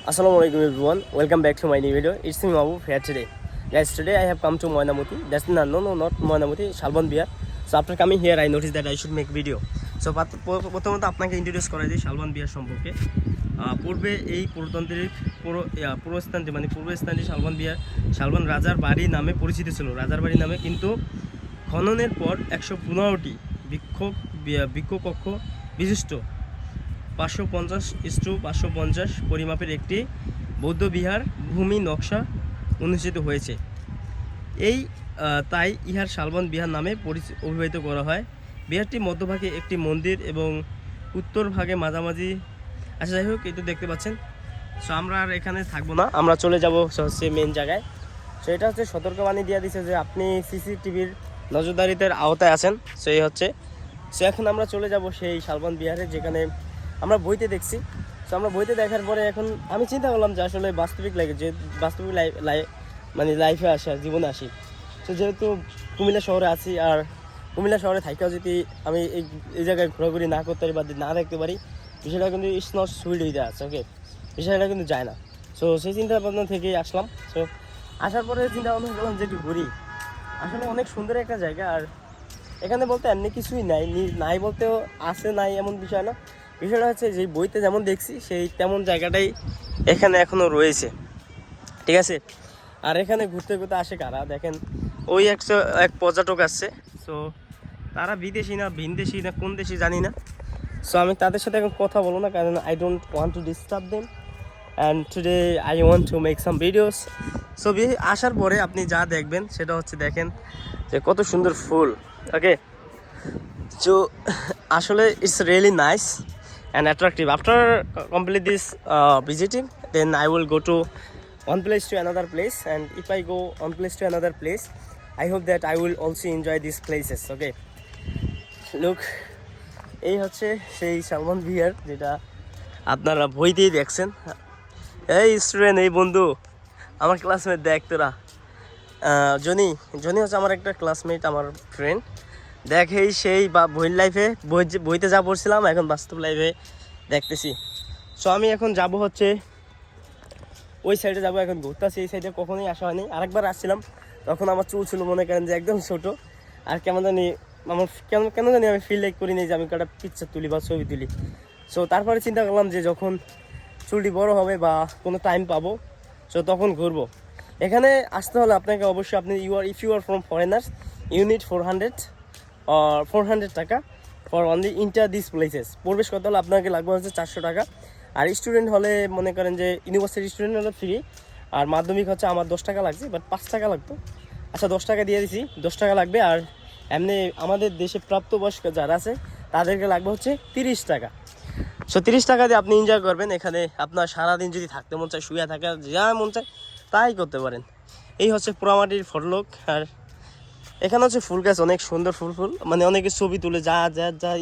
Assalamualaikum everyone. Welcome back to my new video. It's me Mabu here today. Guys, today I have come to Moinamuti. That's not Moinamuti, Shalban Bihar. So after coming here, I noticed that I should make video. So প্রথমত আপনাকে introduce করা যায় শালবন বিহার সম্পর্কে। পূর্বে এই পুরতন্ত্রের পূর্বস্থানটি মানে পূর্বস্থানটি শালবন রাজার বাড়ি নামে পরিচিত ছিল, রাজার বাড়ি নামে। কিন্তু খননের পর 115টি বৃক্ষ কক্ষ বিশিষ্ট 550:550 পরিমাপের একটি বৌদ্ধ বিহার ভূমি নকশা অনুষ্ঠিত হয়েছে। তাই ইহার শালবন বিহার নামে অভিহিত করা হয়। বিহারটি মধ্যভাগে একটি মন্দির এবং উত্তর ভাগে মাঝামাঝি। আচ্ছা, যাই হোক, এই তো দেখতে পাচ্ছেন। সো আমরা আর এখানে থাকবো না, আমরা চলে যাব হচ্ছে মেন জায়গায়। সো এটা হচ্ছে সতর্কবাণী দিয়ে দিছে যে আপনি সিসিটিভির নজরদারিতে আওতায় আছেন। সো এই হচ্ছে। সো এখন আমরা চলে যাব সেই শালবন বিহারে, যেখানে আমরা বইতে দেখছি। সো আমরা বইতে দেখার পরে এখন আমি চিন্তা করলাম যে আসলে বাস্তবিক লাইফে আসি আর জীবনে আসি। সো যেহেতু কুমিল্লা শহরে আছি, আর কুমিল্লা শহরে থাকাও যদি আমি এই জায়গায় ঘোরাঘুরি না করতে পারি বা না দেখতে পারি, বিষয়টা কিন্তু ইটস নট সুইট হইতে আছে। ওকে, বিষয়টা কিন্তু যায় না। সো সেই চিন্তা ভাবনা থেকেই আসলাম। সো আসার পরে চিন্তা ভাবনা করলাম যে একটু ঘুরি। আসলে অনেক সুন্দর একটা জায়গা, আর এখানে বলতে এমনি কিছুই নাই বলতেও আছে নাই এমন বিষয় না। বিষয়টা হচ্ছে যে বইতে যেমন দেখছি সেই তেমন জায়গাটাই এখানে এখনও রয়েছে, ঠিক আছে। আর এখানে ঘুরতে আসে কারা দেখেন, ওই এক পর্যটক আসছে। সো তারা বিদেশি না ভিনদেশি না কোন দেশি জানি না। সো আমি তাদের সাথে এখন কথা বলবো না, কারণ I don't want to disturb them, and today I want to make some videos. So আসার পরে আপনি যা দেখবেন সেটা হচ্ছে দেখেন যে কত সুন্দর ফুল। ওকে, সো আসলে it's really nice and attractive. After complete this visiting, then I will go to one place to another place, and if I go one place to another place, I hope that I will also enjoy these places. Okay, look, এই হচ্ছে সেই শালবন বিহার যেটা আপনারা বইতেই দেখছেন। এই student, এই বন্ধু, আমার ক্লাসমেট, দেখ তোরা। জনি হচ্ছে আমার একটা ক্লাসমেট, আমার ফ্রেন্ড। দেখেই সেই বা বইতে যা পড়ছিলাম এখন বাস্তব লাইফে দেখতেছি। সো আমি এখন যাব হচ্ছে ওই সাইডে যাব, এখন ঘুরতেছি। এই সাইডে কখনোই আসা হয়নি। আরেকবার আসছিলাম, তখন আমার চুল ছিল মনে করেন যে একদম ছোটো, আর কেন জানি আমি ফিল লাইক করিনি যে আমি একটা পিকচার তুলি বা ছবি তুলি। সো তারপরে চিন্তা করলাম যে যখন চুলটি বড় হবে বা কোনো টাইম পাবো, সো তখন ঘুরবো। এখানে আসতে হলে আপনাকে অবশ্যই if you are from foreigners, you need 400 টাকা for only enter this places. প্রবেশ করতে হলে আপনাকে লাগবে হচ্ছে 400 টাকা। আর স্টুডেন্ট হলে মনে করেন যে ইউনিভার্সিটি স্টুডেন্ট হলে ফ্রি, আর মাধ্যমিক হচ্ছে আমার 10 টাকা লাগছে, বাট 5 টাকা লাগতো। আচ্ছা, 10 টাকা দিয়ে দিছি, 10 টাকা লাগবে। আর এমনি আমাদের দেশে প্রাপ্তবয়স্ক যারা আছে তাদেরকে লাগবে হচ্ছে 30 টাকা। সো 30 টাকা দিয়ে আপনি এনজয় করবেন। এখানে আপনার সারাদিন যদি থাকতে মন চায়, শুয়ে থাকা যা মন চায় তাই করতে পারেন। এই হচ্ছে পোড়ামাটির ফটলোক। আর এখানে হচ্ছে ফুল গাছ, অনেক সুন্দর ফুল মানে অনেকে ছবি তুলে যা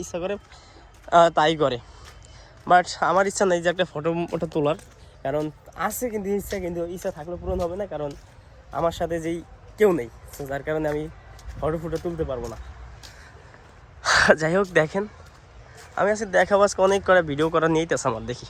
ইচ্ছা করে তাই করে। বাট আমার ইচ্ছা নেই যে একটা ওটা তোলার, কারণ আছে কিন্তু ইচ্ছা থাকলে পূরণ হবে না, কারণ আমার সাথে যেই কেউ নেই। তো যার কারণে আমি ফটো তুলতে পারবো না। যাই হোক, দেখেন আমি আজকে দেখাবো, আজকে অনেক করে ভিডিও করা নিয়েই আমার দেখি।